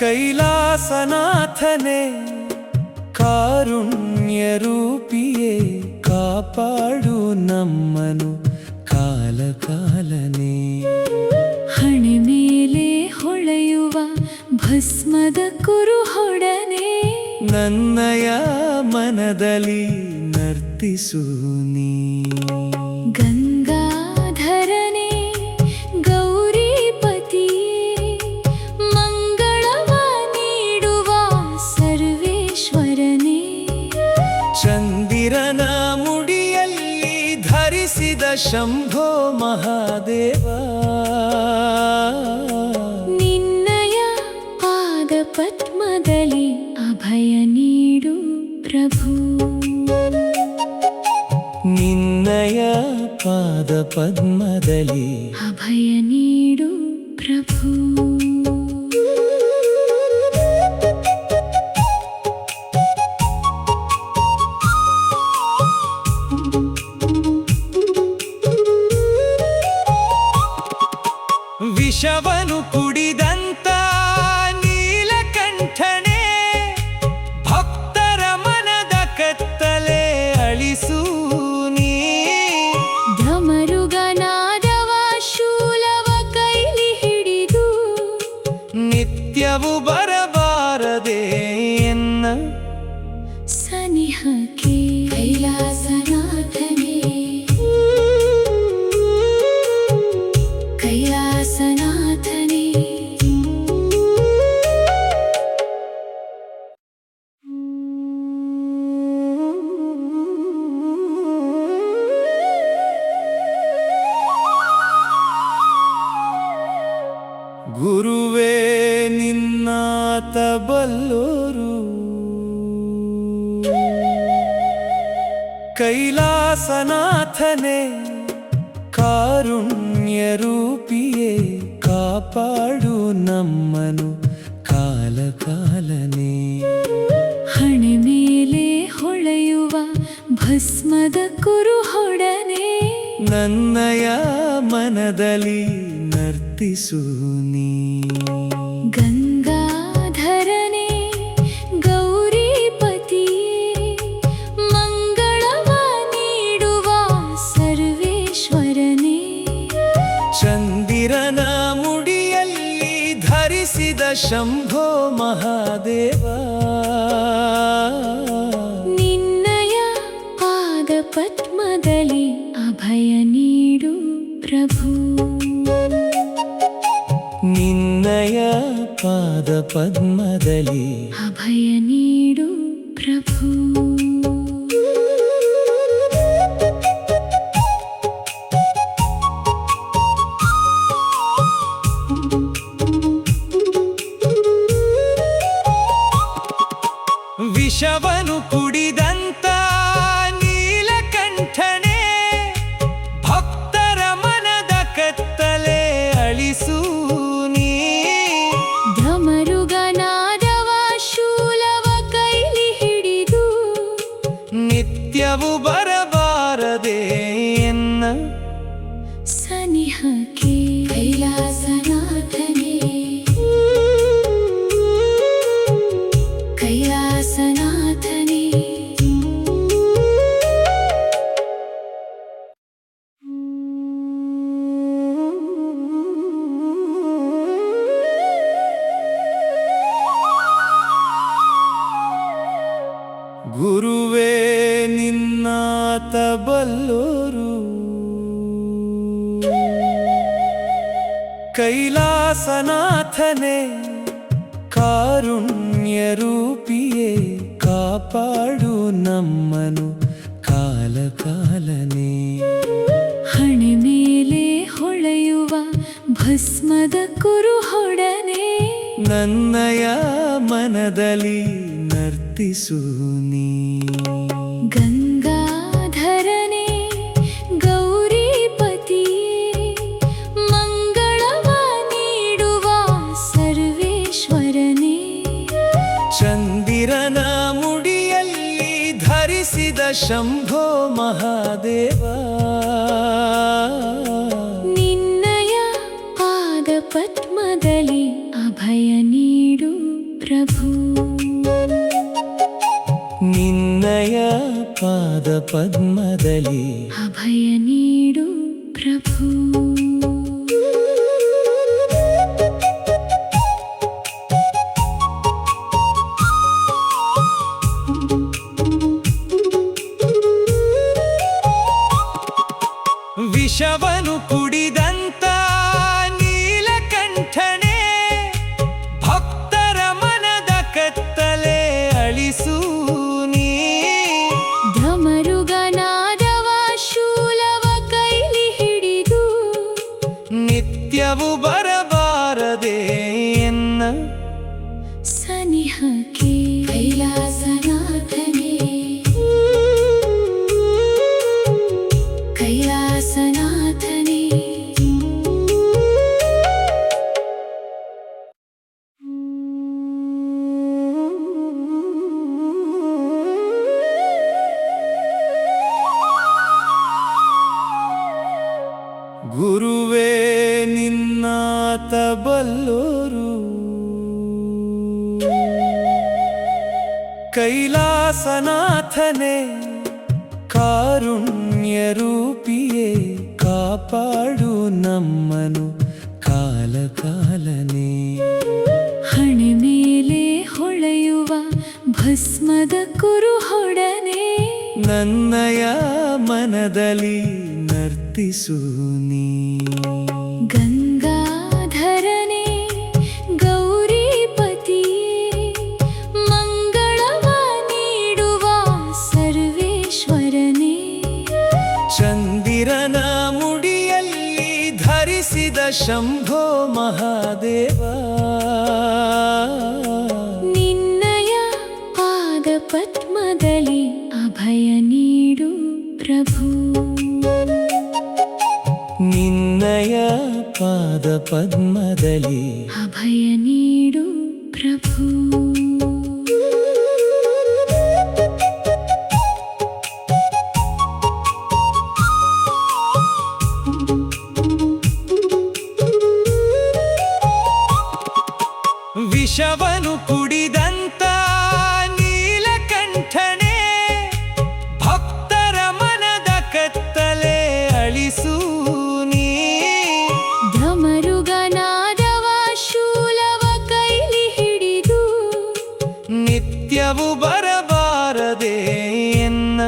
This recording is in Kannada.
ಕೈಲಾಸನಾಥನೇ ಕಾರುಣ್ಯ ರೂಪಿಯೇ ಕಾಪಾಡು ನಮ್ಮನು ಕಾಲ ಕಾಲನೇ. ಹಣೆ ಮೇಲೆ ಹೊಳೆಯುವ ಭಸ್ಮದ ಕುರುಹೊಡನೆ ನನ್ನಯ ಮನದಲ್ಲಿ ನರ್ತಿಸು ನೀ. ಗಂಗಾಧರನೇ ಗೌರಿಪತಿಯೇ ಮಂಗಳವ ನೀಡುವ ಸರ್ವೇಶ್ವರನೇ. ಚಂದಿರನ ಮುಡಿಯಲ್ಲಿ ಧರಿಸಿದ ಶಂಭೋ ಮಹಾದೇವ ನಿನ್ನಯ ಪಾದ ಪದ್ಮದಲ್ಲಿ ಅಭಯ ನೀಡು ಪ್ರಭು. ನಿನ್ನಯ ಪಾದ ಪದ್ಮದಲ್ಲಿ ಅಭಯ ನೀಡು ಪ್ರಭು. ವಿಷವನು ಕುಡಿದಂತ ನೀಲಕಂಠನೇ ಭಕ್ತರ ಮನದ ಕತ್ತಲೆ ಅಳಿಸು ನೀ. ಢಮರುಗನಾದವ ಶೂಲವ ಕೈಲಿ ಹಿಡಿದು ನಿತ್ಯವು ಬರಬಾರದೆ ಎನ್ನ ಸನಿಹಕ್ಕೆ ಕೈಲಾಸನಾಥನೇ ಕೈಲಾಸನಾಥನೇ. ಗುರುವೇ ನಿನ್ನಾತ ಬಲ್ಲೋರು ಕೈಲಾಸನಾಥನೇ ಕಾರುಣ್ಯ ರೂಪಿಯೇ ಕಾಪಾಡು ನಮ್ಮನು ಕಾಲ ಕಾಲನೇ. ಹಣೆ ಮೇಲೆ ಹೊಳೆಯುವ ಭಸ್ಮದ ಕುರುಹೊಡನೆ ನನ್ನಯ ಮನದಲ್ಲಿ ನರ್ತಿಸು ನೀ. ಗಂಗಾಧರನೇ ಗೌರಿಪತಿಯೇ ಮಂಗಳವ ನೀಡುವ ಸರ್ವೇಶ್ವರನೇ. ಚಂದಿರನ ಮುಡಿಯಲ್ಲಿ ಧರಿಸಿದ ಶಂಭೋ ಮಹಾದೇವ ನಿನ್ನಯ ಪಾದ ಪದ್ಮದಲ್ಲಿ ಅಭಯ ನೀಡು ಪ್ರಭು. ನಿನ್ನಯ ಪಾದ ಪದ್ಮದಲ್ಲಿ ಅಭಯ ನೀಡು ಪ್ರಭು. ವಿಷವನು ಕುಡಿದಂತ ನೀಲಕಂಠನೇ ಭಕ್ತರ ಮನದ ಕತ್ತಲೆ ಅಳಿಸು ನೀ. ಢಮರುಗನಾದವ ಶೂಲವ ಕೈಲಿ ಹಿಡಿದು ನಿತ್ಯವು ಬರಬಾರದೆ ಎನ್ನ ಸನಿಹಕ್ಕೆ ಕೈಲಾಸನಾಥನೇ ಕೈಲಾಸನಾಥನೇ. ಗುರುವೇ ನಿನ್ನಾತ ಬಲ್ಲೋರು ಕೈಲಾಸನಾಥನೇ ಕಾರುಣ್ಯ ರೂಪಿಯೇ ಕಾಪಾಡು ನಮ್ಮನು ಕಾಲ ಕಾಲನೇ. ಹಣೆ ಮೇಲೆ ಹೊಳೆಯುವ ಭಸ್ಮದ ಕುರುಹೊಡನೆ ನನ್ನಯ ಮನದಲ್ಲಿ ನರ್ತಿಸು ನೀ. ಗಂಗಾಧರನೇ ಗೌರಿಪತಿಯೇ ಮಂಗಳವ ನೀಡುವ ಸರ್ವೇಶ್ವರನೇ. ಚಂದಿರನ ಮುಡಿಯಲ್ಲಿ ಧರಿಸಿದ ಶಂಭೋ ಮಹಾದೇವ ನಿನ್ನಯ ಪಾದ ಪದ್ಮದಲ್ಲಿ ಅಭಯ ನೀಡು ಪದ್ಮದಲ್ಲಿ ಅಭಯ ನೀಡು ಪ್ರಭು. ವಿಷವನು ಕುಡಿದಂತ ನೀಲಕಂಠನೇ, ಭಕ್ತರ ಮನದ ಕತ್ತಲೆ ಅಳಿಸು ನೀ. ಢಮರುಗನಾದವ ಶೂಲವ ಕೈಲಿ ಹಿಡಿದು ನಿತ್ಯವು ಬರಬಾರದೆ ಎನ್ನ ಸನಿಹಕ್ಕೆ ಕೈಲಾಸನಾಥನೇ, ಕೈಲಾಸನಾಥನೇ. ಗುರುವೇ ನಿನ್ನಾತ ಬಲ್ಲೋರು, ಕೈಲಾಸನಾಥನೇ ಕಾರುಣ್ಯ ರೂಪಿಯೇ, ಕಾಪಾಡು ನಮ್ಮನು ಕಾಲ ಕಾಲನೇ. ಹಣೆ ಮೇಲೆ ಹೊಳೆಯುವ ಭಸ್ಮದ ಕುರುಹೊಡನೆ, ನನ್ನಯ ಮನದಲ್ಲಿ ನರ್ತಿಸು ನೀ. ಗಂಗಾಧರನೇ ಗೌರಿಪತಿಯೇ, ಮಂಗಳವ ನೀಡುವ ಸರ್ವೇಶ್ವರನೇ. ಚಂದಿರನ ಮುಡಿಯಲ್ಲಿ ಧರಿಸಿದ ಶಂಭೋ ಮಹಾದೇವ, ನಿನ್ನಯ ಪಾದ ಪದ್ಮದಲ್ಲಿ ಅಭಯ ನೀಡು ಪ್ರಭು. ನಿನ್ನಯ ಪಾದ ಪದ್ಮದಲ್ಲಿ ಅಭಯ ನೀಡು ಪ್ರಭು. ವಿಷವನು ಕುಡಿದಂತ ನೀಲಕಂಠನೇ, ಭಕ್ತರ ಮನದ ಕತ್ತಲೆ ಅಳಿಸು ನೀ. ಢಮರುಗನಾದವ ಶೂಲವ ಕೈಲಿ ಹಿಡಿದು ನಿತ್ಯವು ಬರಬಾರದೆ ಎನ್ನ